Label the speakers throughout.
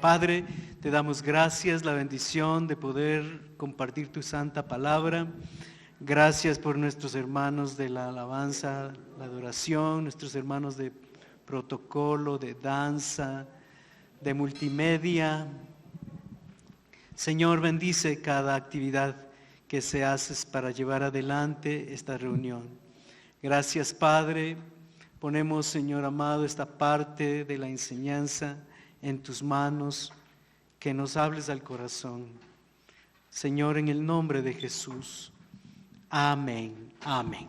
Speaker 1: Padre, te damos gracias, la bendición de poder compartir tu santa palabra. Gracias por nuestros hermanos de la alabanza, la adoración, nuestros hermanos de protocolo, de danza, de multimedia. Señor, bendice cada actividad que se hace para llevar adelante esta reunión. Gracias, Padre. Ponemos, Señor amado, esta parte de la enseñanza en tus manos, que nos hables al corazón. Señor, en el nombre de Jesús. Amén. Amén.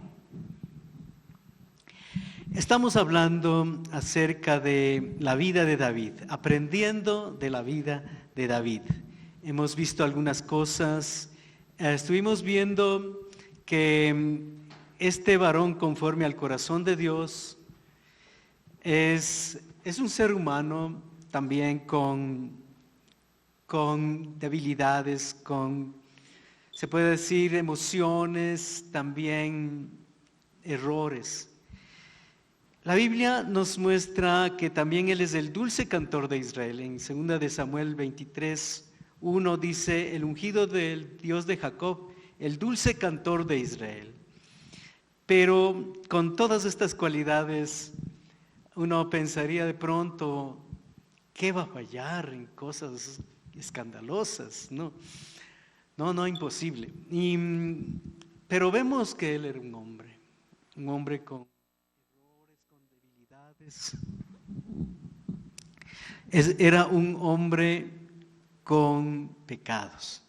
Speaker 1: Estamos hablando acerca de la vida de David, aprendiendo de la vida de David. Hemos visto algunas cosas. Estuvimos viendo que este varón, conforme al corazón de Dios, es un ser humano también con debilidades, se puede decir, emociones, también errores. La Biblia nos muestra que también Él es el dulce cantor de Israel. En 2 de Samuel 23:1 dice: el ungido del Dios de Jacob, el dulce cantor de Israel. Pero con todas estas cualidades, uno pensaría de pronto, ¿qué va a fallar en cosas escandalosas? No, imposible. Pero vemos que él era un hombre con errores, con debilidades. Era un hombre con pecados.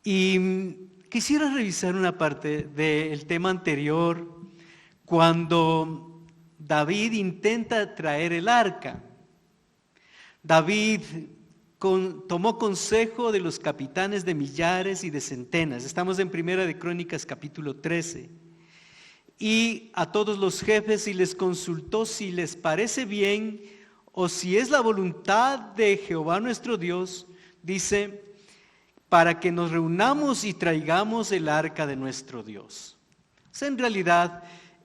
Speaker 1: Y quisiera revisar una parte del tema anterior, cuando David intenta traer el arca. David tomó consejo de los capitanes de millares y de centenas. Estamos en Primera de Crónicas capítulo 13. Y a todos los jefes y les consultó si les parece bien o si es la voluntad de Jehová nuestro Dios, dice, para que nos reunamos y traigamos el arca de nuestro Dios. O sea, en realidad,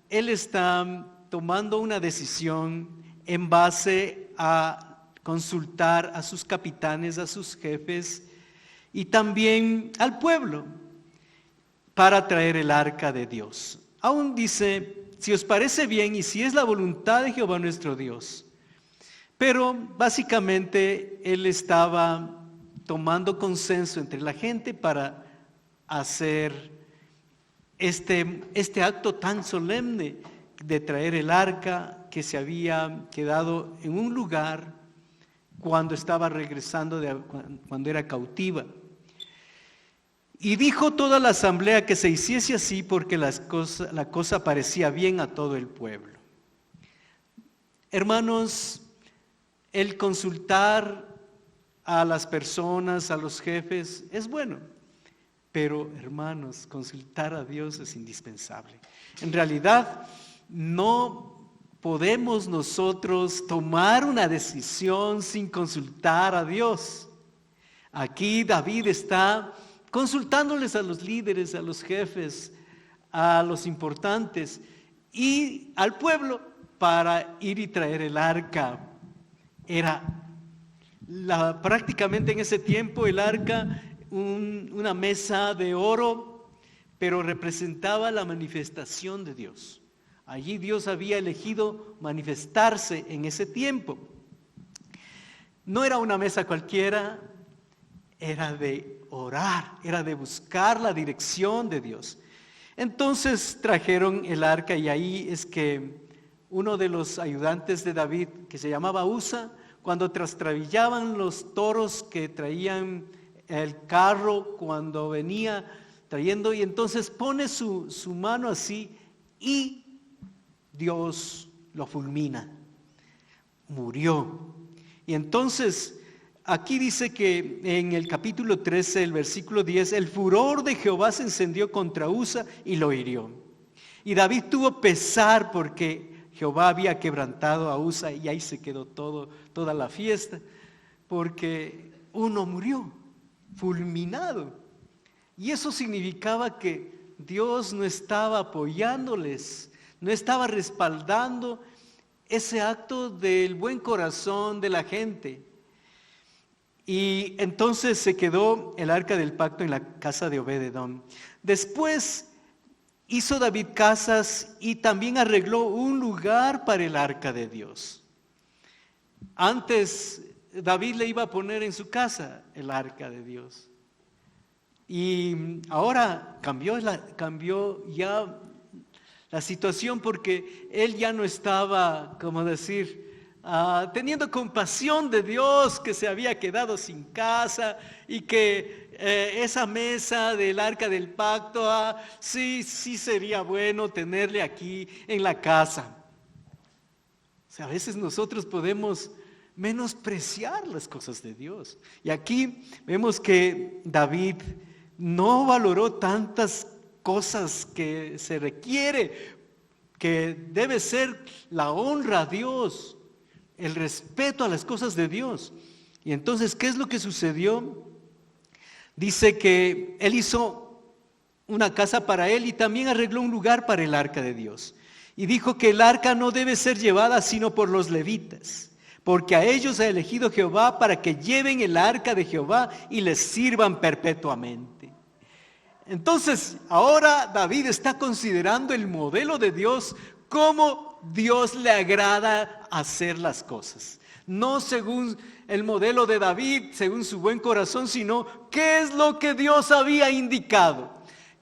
Speaker 1: él está tomando una decisión en base a consultar a sus capitanes, a sus jefes y también al pueblo para traer el arca de Dios. Aún dice, si os parece bien y si es la voluntad de Jehová nuestro Dios. Pero básicamente él estaba tomando consenso entre la gente para hacer este acto tan solemne de traer el arca que se había quedado en un lugar cuando estaba regresando, cuando era cautiva. Y dijo toda la asamblea que se hiciese así porque la cosa parecía bien a todo el pueblo. Hermanos, el consultar a las personas, a los jefes, es bueno. Pero, hermanos, consultar a Dios es indispensable. En realidad, no podemos nosotros tomar una decisión sin consultar a Dios. Aquí David está consultándoles a los líderes, a los jefes, a los importantes y al pueblo para ir y traer el arca. Prácticamente en ese tiempo el arca, una mesa de oro, pero representaba la manifestación de Dios. Allí Dios había elegido manifestarse en ese tiempo. No era una mesa cualquiera, era de orar, era de buscar la dirección de Dios. Entonces trajeron el arca y ahí es que uno de los ayudantes de David, que se llamaba Usa, cuando trastrabillaban los toros que traían el carro, cuando venía trayendo, y entonces pone su mano así y Dios lo fulmina, murió. Y entonces aquí dice que en el capítulo 13, el versículo 10, el furor de Jehová se encendió contra Usa y lo hirió. Y David tuvo pesar porque Jehová había quebrantado a Usa y ahí se quedó toda la fiesta, porque uno murió, fulminado. Y eso significaba que Dios no estaba apoyándoles, no estaba respaldando ese acto del buen corazón de la gente. Y entonces se quedó el arca del pacto en la casa de Obed-edom. Después hizo David casas y también arregló un lugar para el arca de Dios. Antes David le iba a poner en su casa el arca de Dios. Y ahora cambió ya la situación, porque él ya no estaba, como decir, teniendo compasión de Dios, que se había quedado sin casa y que esa mesa del arca del pacto, sí sería bueno tenerle aquí en la casa. O sea, a veces nosotros podemos menospreciar las cosas de Dios. Y aquí vemos que David no valoró tantas cosas que se requiere, que debe ser la honra a Dios, el respeto a las cosas de Dios. Y entonces, ¿qué es lo que sucedió? Dice que él hizo una casa para él y también arregló un lugar para el arca de Dios. Y dijo que el arca no debe ser llevada sino por los levitas, porque a ellos ha elegido Jehová para que lleven el arca de Jehová y les sirvan perpetuamente. Entonces, ahora David está considerando el modelo de Dios, cómo Dios le agrada hacer las cosas. No según el modelo de David, según su buen corazón, sino qué es lo que Dios había indicado.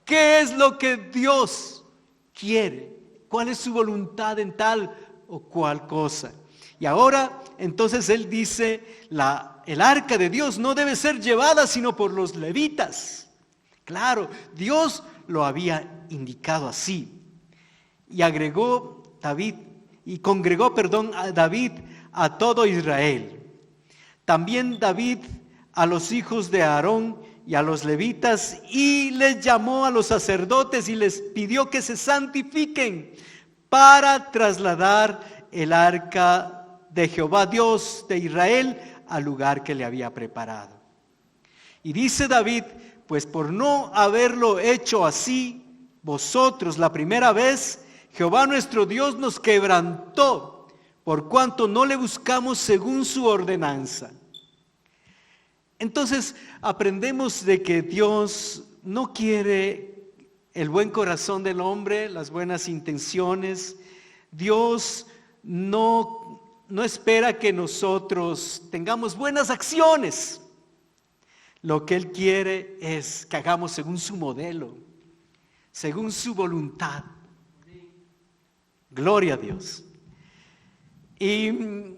Speaker 1: ¿Qué es lo que Dios quiere? ¿Cuál es su voluntad en tal o cual cosa? Y ahora, entonces él dice, el arca de Dios no debe ser llevada sino por los levitas. Claro, Dios lo había indicado así. Y congregó a David a todo Israel. También David a los hijos de Aarón y a los levitas, y les llamó a los sacerdotes y les pidió que se santifiquen para trasladar el arca de Jehová, Dios de Israel, al lugar que le había preparado. Y dice David, pues por no haberlo hecho así, vosotros la primera vez, Jehová nuestro Dios nos quebrantó, por cuanto no le buscamos según su ordenanza. Entonces aprendemos de que Dios no quiere el buen corazón del hombre, las buenas intenciones. Dios no espera que nosotros tengamos buenas acciones. Lo que Él quiere es que hagamos según su modelo, según su voluntad. Gloria a Dios. Y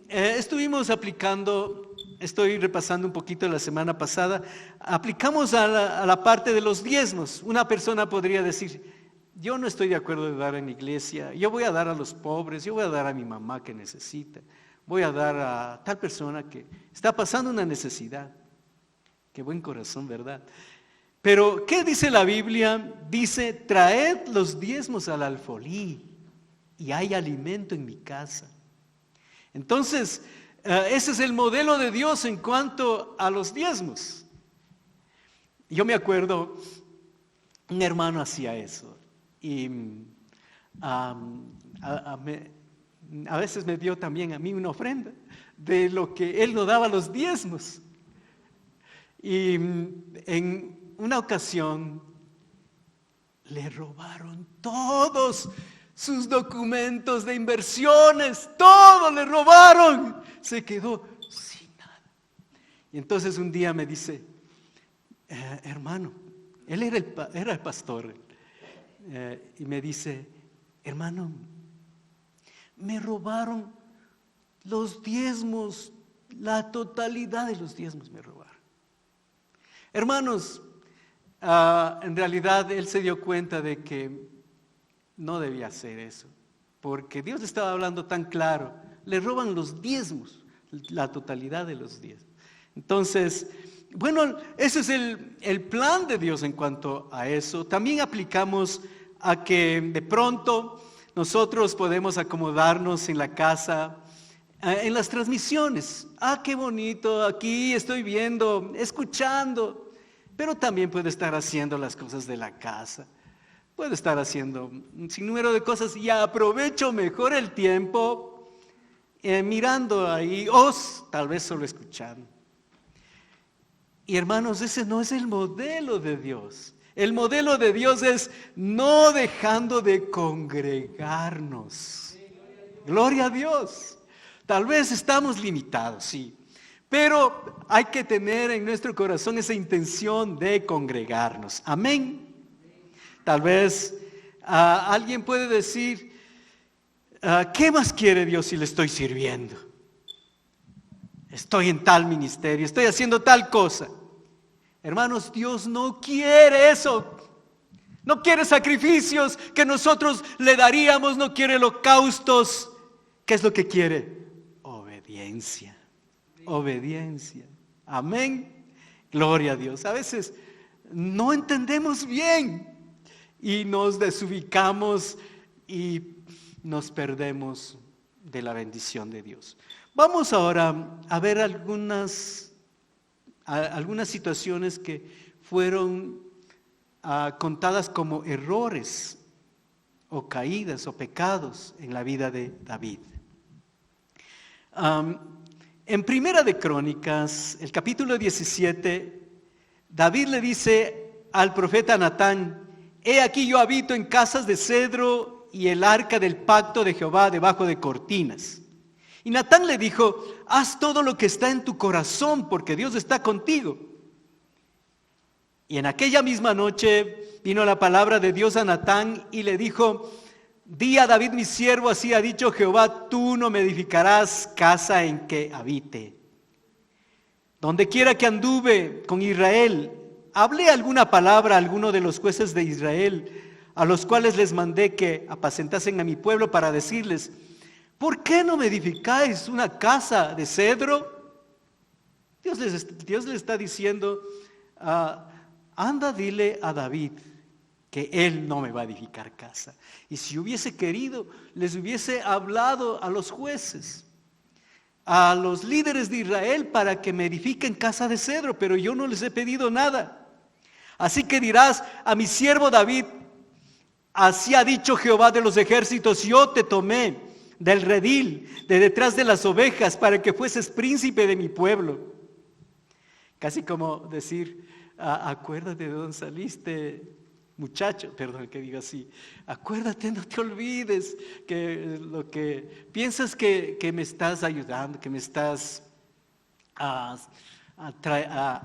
Speaker 1: estuvimos aplicando, estoy repasando un poquito la semana pasada, aplicamos a la parte de los diezmos. Una persona podría decir, yo no estoy de acuerdo de dar en la iglesia, yo voy a dar a los pobres, yo voy a dar a mi mamá que necesita, voy a dar a tal persona que está pasando una necesidad. Qué buen corazón, ¿verdad? Pero, ¿qué dice la Biblia? Dice, traed los diezmos al alfolí y hay alimento en mi casa. Entonces, ese es el modelo de Dios en cuanto a los diezmos. Yo me acuerdo, un hermano hacía eso y a veces me dio también a mí una ofrenda de lo que él nos daba los diezmos. Y en una ocasión le robaron todos sus documentos de inversiones, todo le robaron, se quedó sin nada. Y entonces un día me dice, hermano, él era el pastor, y me dice, hermano, me robaron los diezmos, la totalidad de los diezmos me robaron. Hermanos, en realidad él se dio cuenta de que no debía hacer eso, porque Dios le estaba hablando tan claro, le roban los diezmos, la totalidad de los diezmos. Entonces, bueno, ese es el plan de Dios en cuanto a eso. También aplicamos a que de pronto nosotros podemos acomodarnos en la casa, en las transmisiones. Qué bonito, aquí estoy viendo, escuchando, pero también puede estar haciendo las cosas de la casa, puede estar haciendo un sinnúmero de cosas y aprovecho mejor el tiempo mirando ahí, o tal vez solo escuchando. Y hermanos, ese no es el modelo de Dios. El modelo de Dios es no dejando de congregarnos. Gloria a Dios. Tal vez estamos limitados, sí. Pero hay que tener en nuestro corazón esa intención de congregarnos. Amén. Tal vez alguien puede decir, ¿qué más quiere Dios si le estoy sirviendo? Estoy en tal ministerio, estoy haciendo tal cosa. Hermanos, Dios no quiere eso. No quiere sacrificios que nosotros le daríamos, no quiere holocaustos. ¿Qué es lo que quiere? Obediencia. Obediencia. Amén. Gloria a Dios. A veces no entendemos bien y nos desubicamos y nos perdemos de la bendición de Dios. Vamos ahora a ver algunas situaciones que fueron contadas como errores o caídas o pecados en la vida de David. En Primera de Crónicas, el capítulo 17, David le dice al profeta Natán: he aquí yo habito en casas de cedro y el arca del pacto de Jehová debajo de cortinas. Y Natán le dijo: haz todo lo que está en tu corazón, porque Dios está contigo. Y en aquella misma noche vino la palabra de Dios a Natán y le dijo: di a David mi siervo, así ha dicho Jehová, tú no me edificarás casa en que habite. Donde quiera que anduve con Israel, hablé alguna palabra a alguno de los jueces de Israel, a los cuales les mandé que apacentasen a mi pueblo, para decirles: ¿por qué no me edificáis una casa de cedro? Dios le está diciendo: anda, dile a David que él no me va a edificar casa. Y si hubiese querido, les hubiese hablado a los jueces, a los líderes de Israel, para que me edifiquen casa de cedro, pero yo no les he pedido nada. Así que dirás a mi siervo David: así ha dicho Jehová de los ejércitos, yo te tomé del redil, de detrás de las ovejas, para que fueses príncipe de mi pueblo. Casi como decir: acuérdate de dónde saliste, muchacho, perdón que diga así, acuérdate, no te olvides que lo que piensas que me estás ayudando, que me estás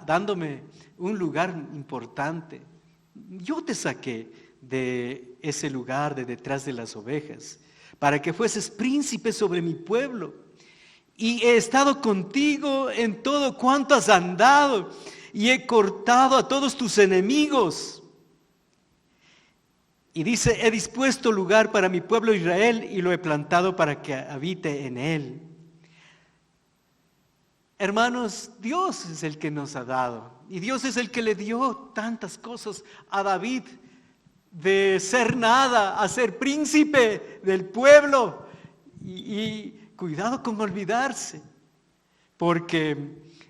Speaker 1: dándome un lugar importante. Yo te saqué de ese lugar de detrás de las ovejas, para que fueses príncipe sobre mi pueblo. Y he estado contigo en todo cuanto has andado, y he cortado a todos tus enemigos. Y dice: he dispuesto lugar para mi pueblo Israel, y lo he plantado para que habite en él. Hermanos, Dios es el que nos ha dado, y Dios es el que le dio tantas cosas a David, de ser nada a ser príncipe del pueblo. Y cuidado con olvidarse, porque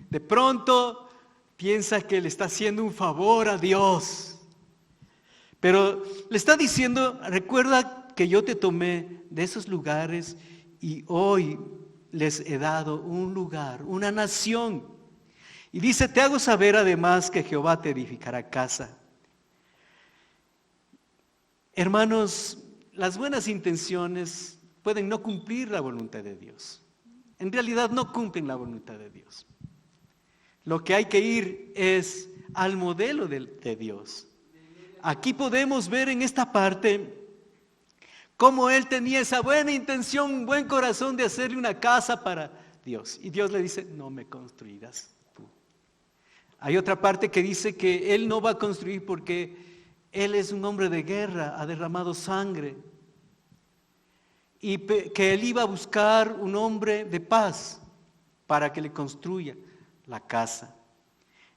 Speaker 1: de pronto piensa que le está haciendo un favor a Dios. Pero le está diciendo: recuerda que yo te tomé de esos lugares y hoy les he dado un lugar, una nación. Y dice: te hago saber además que Jehová te edificará casa. Hermanos, las buenas intenciones pueden no cumplir la voluntad de Dios. En realidad no cumplen la voluntad de Dios. Lo que hay que ir es al modelo de Dios. Aquí podemos ver en esta parte cómo él tenía esa buena intención, un buen corazón de hacerle una casa para Dios. Y Dios le dice: no me construirás tú. Hay otra parte que dice que él no va a construir porque él es un hombre de guerra, ha derramado sangre. Y que él iba a buscar un hombre de paz para que le construya la casa.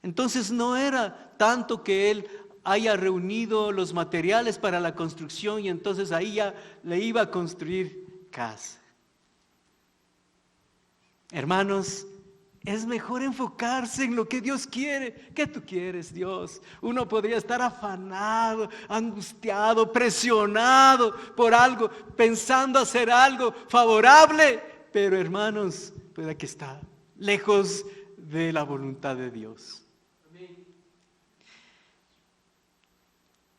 Speaker 1: Entonces no era tanto que él haya reunido los materiales para la construcción y entonces ahí ya le iba a construir casa. Hermanos, es mejor enfocarse en lo que Dios quiere. ¿Qué tú quieres, Dios? Uno podría estar afanado, angustiado, presionado por algo, pensando hacer algo favorable, pero hermanos, puede que está lejos de la voluntad de Dios.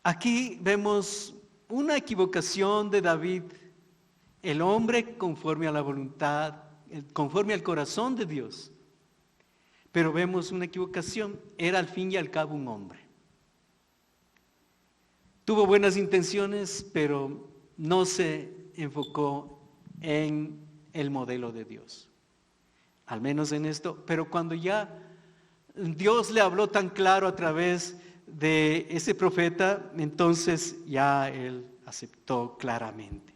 Speaker 1: Aquí vemos una equivocación de David, el hombre conforme a la voluntad, conforme al corazón de Dios. Pero vemos una equivocación, era al fin y al cabo un hombre. Tuvo buenas intenciones, pero no se enfocó en el modelo de Dios. Al menos en esto, pero cuando ya Dios le habló tan claro a través de ese profeta, entonces ya él aceptó claramente.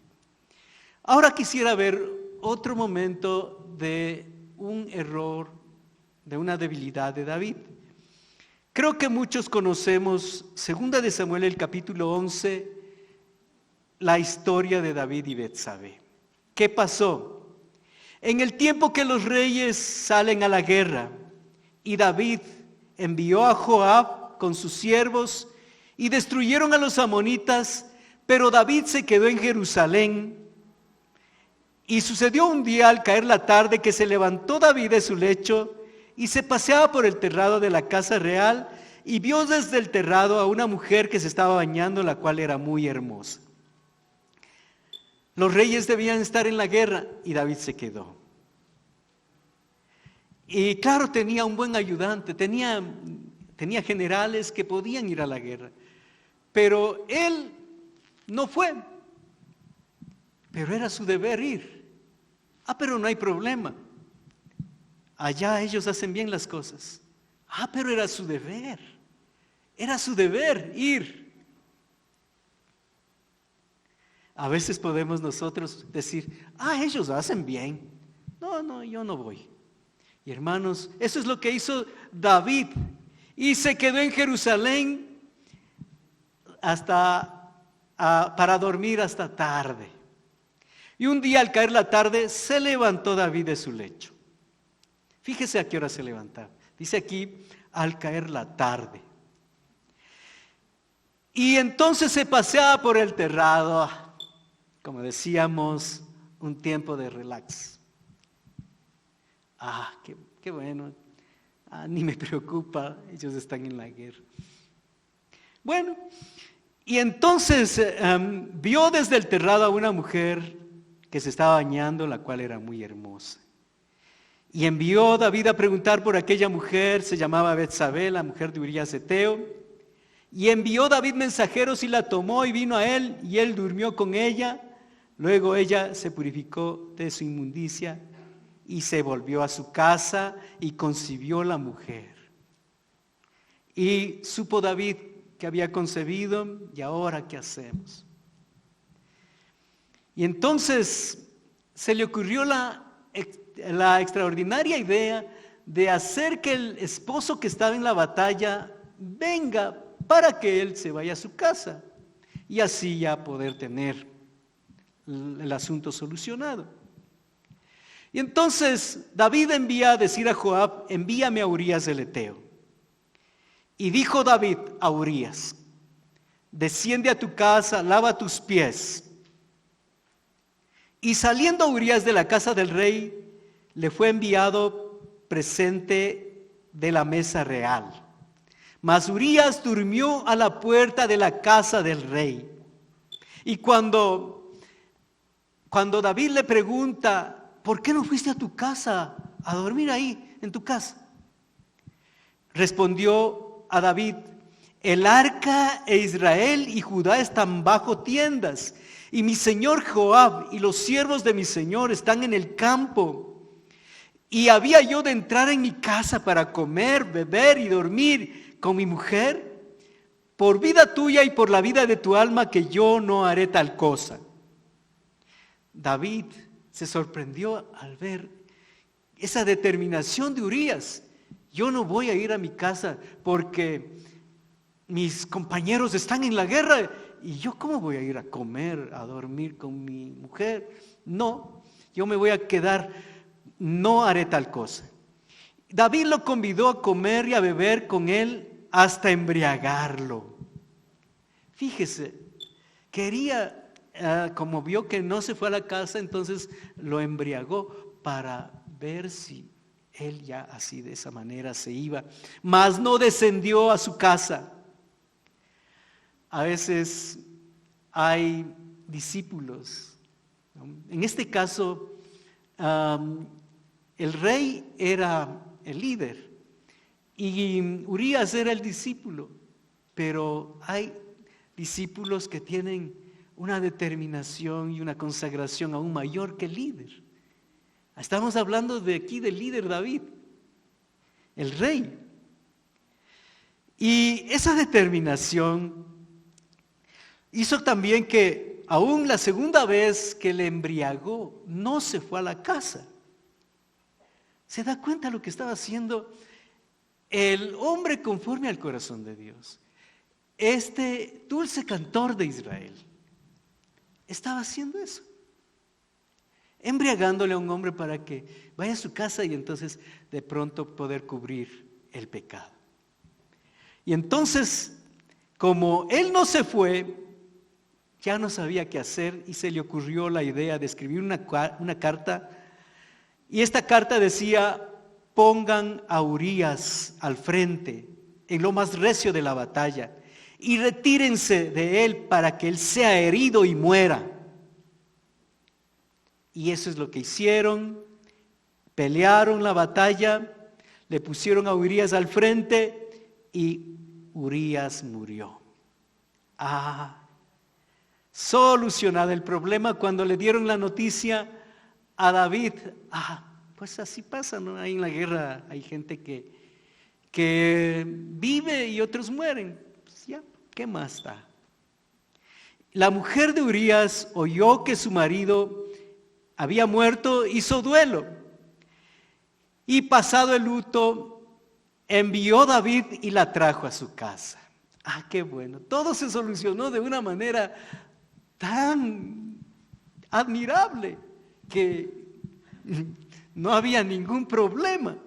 Speaker 1: Ahora quisiera ver otro momento de un error, de una debilidad de David. Creo que muchos conocemos, 2 de Samuel, el capítulo 11, la historia de David y Betsabé. ¿Qué pasó? En el tiempo que los reyes salen a la guerra y David envió a Joab con sus siervos y destruyeron a los amonitas, pero David se quedó en Jerusalén. Y sucedió un día al caer la tarde que se levantó David de su lecho y se paseaba por el terrado de la casa real y vio desde el terrado a una mujer que se estaba bañando, la cual era muy hermosa. Los reyes debían estar en la guerra y David se quedó. Y claro, tenía un buen ayudante, tenía generales que podían ir a la guerra, pero él no fue, pero era su deber ir. Pero no hay problema, allá ellos hacen bien las cosas. Pero era su deber ir. A veces podemos nosotros decir, ellos hacen bien, no, yo no voy. Y hermanos, eso es lo que hizo David, y se quedó en Jerusalén para dormir hasta tarde. Y un día al caer la tarde se levantó David de su lecho. Fíjese a qué hora se levantaba. Dice aquí, al caer la tarde. Y entonces se paseaba por el terrado, como decíamos, un tiempo de relax. Qué bueno. Ni me preocupa, ellos están en la guerra. Bueno, y entonces vio desde el terrado a una mujer que se estaba bañando, la cual era muy hermosa. Y envió David a preguntar por aquella mujer, se llamaba Betsabé, la mujer de Urías Eteo. Y envió David mensajeros y la tomó y vino a él, y él durmió con ella. Luego ella se purificó de su inmundicia y se volvió a su casa y concibió la mujer. Y supo David que había concebido, y ahora ¿qué hacemos? Y entonces se le ocurrió la extraordinaria idea de hacer que el esposo que estaba en la batalla venga para que él se vaya a su casa y así ya poder tener el asunto solucionado. Y entonces David envía a decir a Joab, envíame a Urías el Eteo. Y dijo David a Urías, desciende a tu casa, lava tus pies. Y saliendo Urías de la casa del rey, le fue enviado presente de la mesa real. Mas Urías durmió a la puerta de la casa del rey. Y cuando David le pregunta, ¿por qué no fuiste a tu casa a dormir ahí, en tu casa? Respondió a David, el arca e Israel y Judá están bajo tiendas, y mi señor Joab y los siervos de mi señor están en el campo. Y había yo de entrar en mi casa para comer, beber y dormir con mi mujer. Por vida tuya y por la vida de tu alma que yo no haré tal cosa. David se sorprendió al ver esa determinación de Urías. Yo no voy a ir a mi casa porque mis compañeros están en la guerra. ¿Y yo cómo voy a ir a comer, a dormir con mi mujer? No, yo me voy a quedar, no haré tal cosa. David lo convidó a comer y a beber con él hasta embriagarlo. Fíjese, quería, como vio que no se fue a la casa, entonces lo embriagó para ver si él ya así de esa manera se iba. Mas no descendió a su casa. a veces hay discípulos, ¿no? En este caso, el rey era el líder y Urías era el discípulo, pero hay discípulos que tienen una determinación y una consagración aún mayor que el líder. Estamos hablando de aquí del líder David, el rey. Y esa determinación hizo también que aún la segunda vez que le embriagó, no se fue a la casa. ¿Se da cuenta lo que estaba haciendo el hombre conforme al corazón de Dios? Este dulce cantor de Israel estaba haciendo eso, embriagándole a un hombre para que vaya a su casa y entonces de pronto poder cubrir el pecado. Y entonces, como él no se fue, ya no sabía qué hacer y se le ocurrió la idea de escribir una carta. Y esta carta decía: pongan a Urías al frente, en lo más recio de la batalla, y retírense de él para que él sea herido y muera. Y eso es lo que hicieron. Pelearon la batalla, le pusieron a Urías al frente y Urías murió. Solucionado el problema cuando le dieron la noticia a David. Pues así pasa, ¿no? Ahí en la guerra hay gente que vive y otros mueren. Pues ya, ¿qué más da? La mujer de Urías oyó que su marido había muerto, hizo duelo. Y pasado el luto, envió David y la trajo a su casa. Qué bueno. Todo se solucionó de una manera tan admirable que no había ningún problema.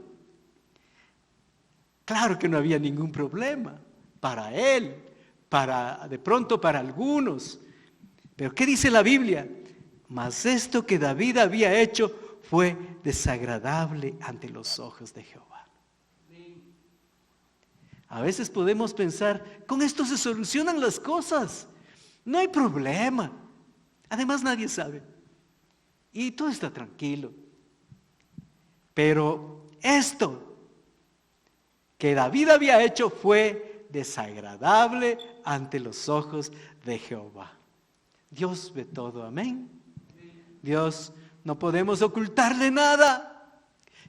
Speaker 1: Claro que no había ningún problema para él, de pronto para algunos. Pero ¿qué dice la Biblia? Mas esto que David había hecho fue desagradable ante los ojos de Jehová. A veces podemos pensar, con esto se solucionan las cosas, no hay problema. Además nadie sabe y todo está tranquilo. Pero esto que David había hecho fue desagradable ante los ojos de Jehová. Dios ve todo, amén. Dios, no podemos ocultarle nada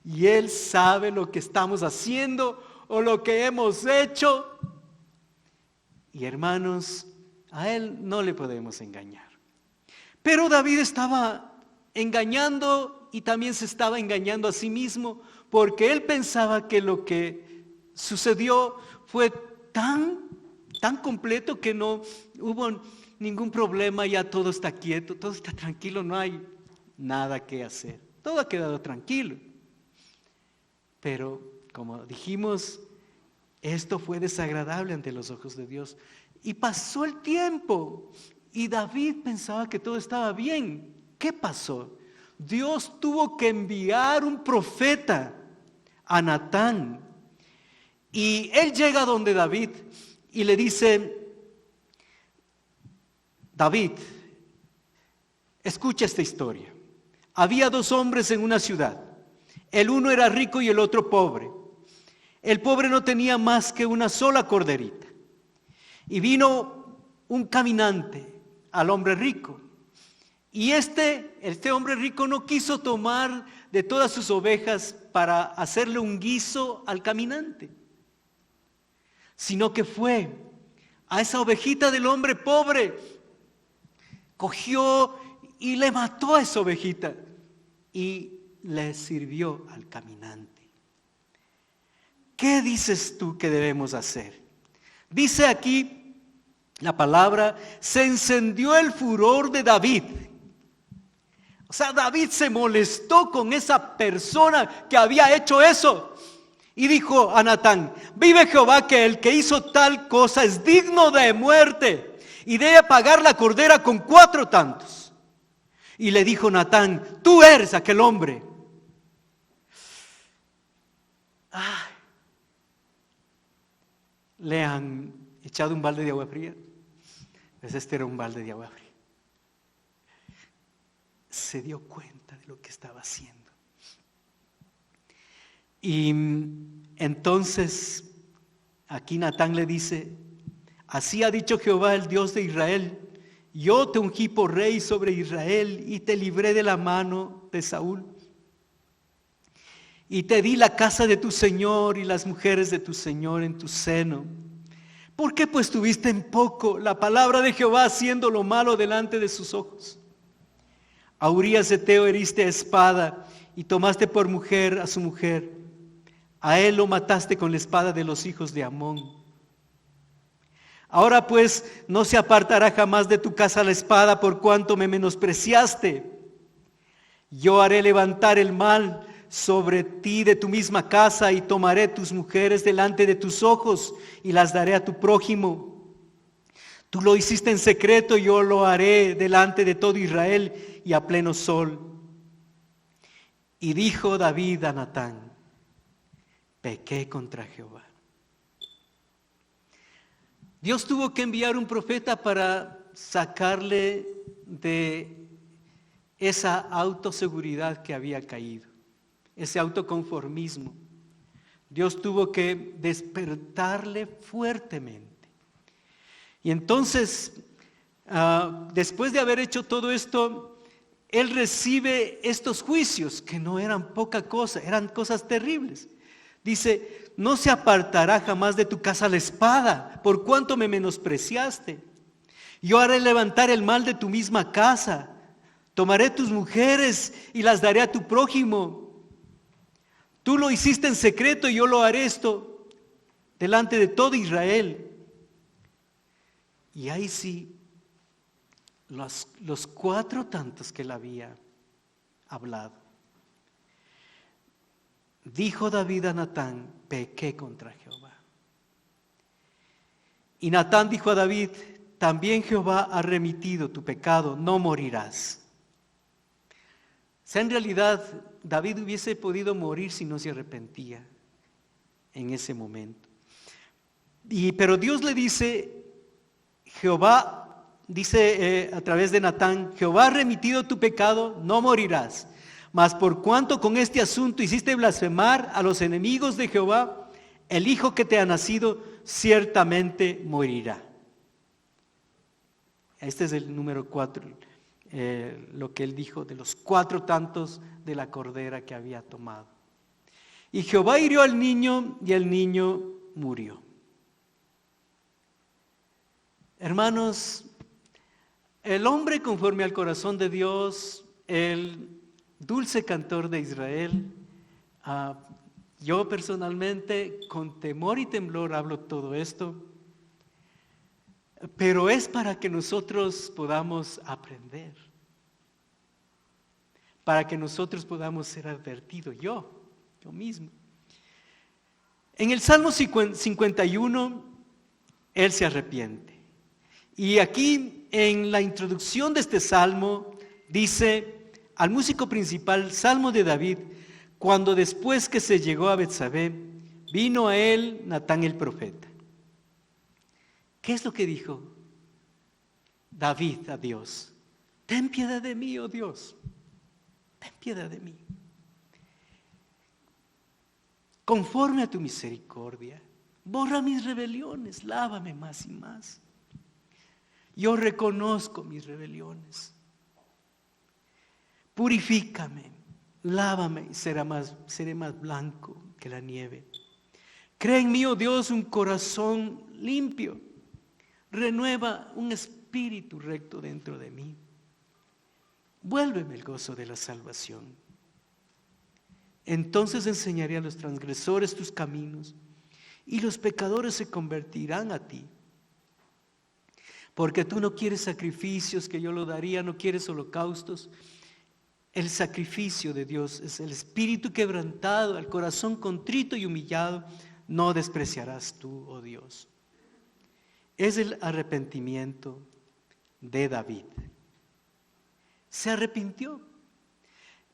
Speaker 1: y Él sabe lo que estamos haciendo o lo que hemos hecho. Y hermanos, a Él no le podemos engañar. Pero David estaba engañando y también se estaba engañando a sí mismo, porque él pensaba que lo que sucedió fue tan completo que no hubo ningún problema, ya todo está quieto, todo está tranquilo, no hay nada que hacer, todo ha quedado tranquilo. Pero como dijimos, esto fue desagradable ante los ojos de Dios. Y pasó el tiempo y David pensaba que todo estaba bien. ¿Qué pasó? Dios tuvo que enviar un profeta, a Natán. Y él llega donde David y le dice: David, escucha esta historia. Había dos hombres en una ciudad. El uno era rico y el otro pobre. El pobre no tenía más que una sola corderita. Y vino un caminante al hombre rico. Y este hombre rico no quiso tomar de todas sus ovejas para hacerle un guiso al caminante, sino que fue a esa ovejita del hombre pobre, cogió y le mató a esa ovejita y le sirvió al caminante. ¿Qué dices tú que debemos hacer? Dice aquí la palabra: se encendió el furor de David. O sea, David se molestó con esa persona que había hecho eso y dijo a Natán: vive Jehová que el que hizo tal cosa es digno de muerte y debe pagar la cordera con 4 tantos. Y le dijo Natán: tú eres aquel hombre. ¿Le han echado un balde de agua fría? Pues este era un balde de agua fría. Se dio cuenta de lo que estaba haciendo. Y entonces aquí Natán le dice: así ha dicho Jehová, el Dios de Israel: yo te ungí por rey sobre Israel y te libré de la mano de Saúl. Y te di la casa de tu Señor y las mujeres de tu Señor en tu seno. ¿Por qué pues tuviste en poco la palabra de Jehová, haciendo lo malo delante de sus ojos? A Urías Heteo heriste a espada y tomaste por mujer a su mujer. A él lo mataste con la espada de los hijos de Amón. Ahora pues no se apartará jamás de tu casa la espada, por cuanto me menospreciaste. Yo haré levantar el mal sobre ti de tu misma casa, y tomaré tus mujeres delante de tus ojos y las daré a tu prójimo. Tú lo hiciste en secreto, yo lo haré delante de todo Israel y a pleno sol. Y dijo David a Natán: pequé contra Jehová. Dios tuvo que enviar un profeta para sacarle de esa autoseguridad que había caído, ese autoconformismo. Dios tuvo que despertarle fuertemente. Y entonces, después de haber hecho todo esto, él recibe estos juicios que no eran poca cosa, eran cosas terribles. Dice: no se apartará jamás de tu casa la espada, por cuanto me menospreciaste. Yo haré levantar el mal de tu misma casa. Tomaré tus mujeres y las daré a tu prójimo. Tú lo hiciste en secreto, y yo lo haré esto delante de todo Israel. Y ahí sí, los 4 tantos que él había hablado. Dijo David a Natán: pequé contra Jehová. Y Natán dijo a David: también Jehová ha remitido tu pecado, no morirás. O sea, en realidad David hubiese podido morir si no se arrepentía en ese momento. Pero Dios le dice, Jehová, dice a través de Natán: Jehová ha remitido tu pecado, no morirás. Mas por cuanto con este asunto hiciste blasfemar a los enemigos de Jehová, el hijo que te ha nacido ciertamente morirá. Este es el número 4, lo que él dijo de los 4 tantos de la cordera que había tomado. Y Jehová hirió al niño, y el niño murió. Hermanos, el hombre conforme al corazón de Dios, el dulce cantor de Israel, yo personalmente con temor y temblor hablo todo esto, pero es para que nosotros podamos aprender, para que nosotros podamos ser advertidos, yo mismo. En el Salmo 51, él se arrepiente. Y aquí en la introducción de este salmo dice: al músico principal, salmo de David, cuando después que se llegó a Betsabé, vino a él Natán el profeta. ¿Qué es lo que dijo David a Dios? Ten piedad de mí, oh Dios, ten piedad de mí. Conforme a tu misericordia, borra mis rebeliones, lávame más y más. Yo reconozco mis rebeliones. Purifícame, lávame y seré más blanco que la nieve. Crea en mí, oh Dios, un corazón limpio. Renueva un espíritu recto dentro de mí. Vuélveme el gozo de la salvación. Entonces enseñaré a los transgresores tus caminos, y los pecadores se convertirán a ti. Porque tú no quieres sacrificios, que yo lo daría, no quieres holocaustos. El sacrificio de Dios es el espíritu quebrantado, el corazón contrito y humillado, no despreciarás tú, oh Dios. Es el arrepentimiento de David. Se arrepintió.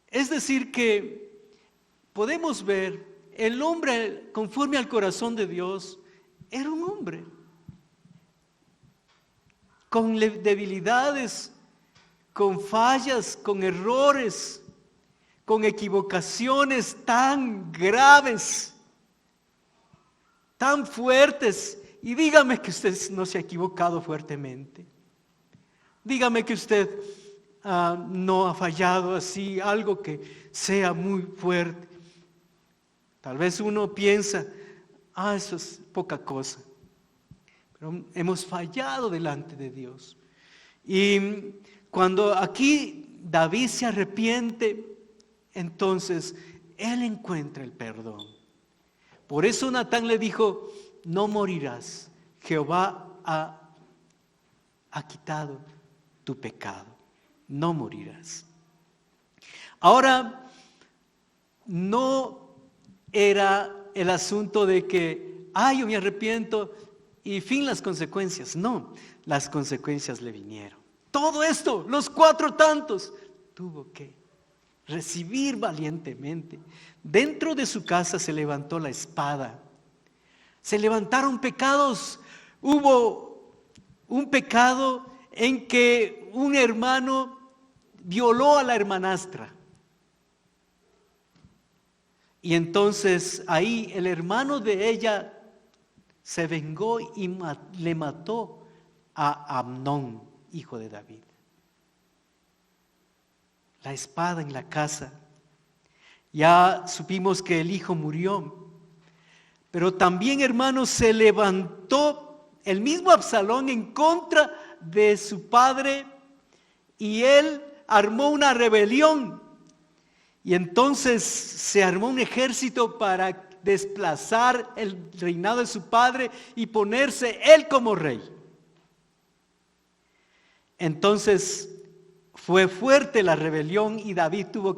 Speaker 1: Es decir que podemos ver, el hombre conforme al corazón de Dios era un hombre. con debilidades, con fallas, con errores, con equivocaciones tan graves, tan fuertes. Y dígame que usted no se ha equivocado fuertemente. Dígame que usted no ha fallado así, algo que sea muy fuerte. Tal vez uno piensa, eso es poca cosa. Pero hemos fallado delante de Dios. Y cuando aquí David se arrepiente, entonces él encuentra el perdón. Por eso Natán le dijo, no morirás, Jehová ha quitado tu pecado, no morirás. Ahora, no era el asunto de que, yo me arrepiento y fin las consecuencias. No, las consecuencias le vinieron. Todo esto, los 4 tantos, tuvo que recibir valientemente. Dentro de su casa se levantó la espada. Se levantaron pecados. Hubo un pecado en que un hermano violó a la hermanastra. Y entonces ahí el hermano de ella se vengó y le mató a Amnón, hijo de David. La espada en la casa. Ya supimos que el hijo murió. Pero también, hermanos, se levantó el mismo Absalón en contra de su padre y él armó una rebelión. Y entonces se armó un ejército para desplazar el reinado de su padre y ponerse él como rey. Entonces fue fuerte la rebelión y David tuvo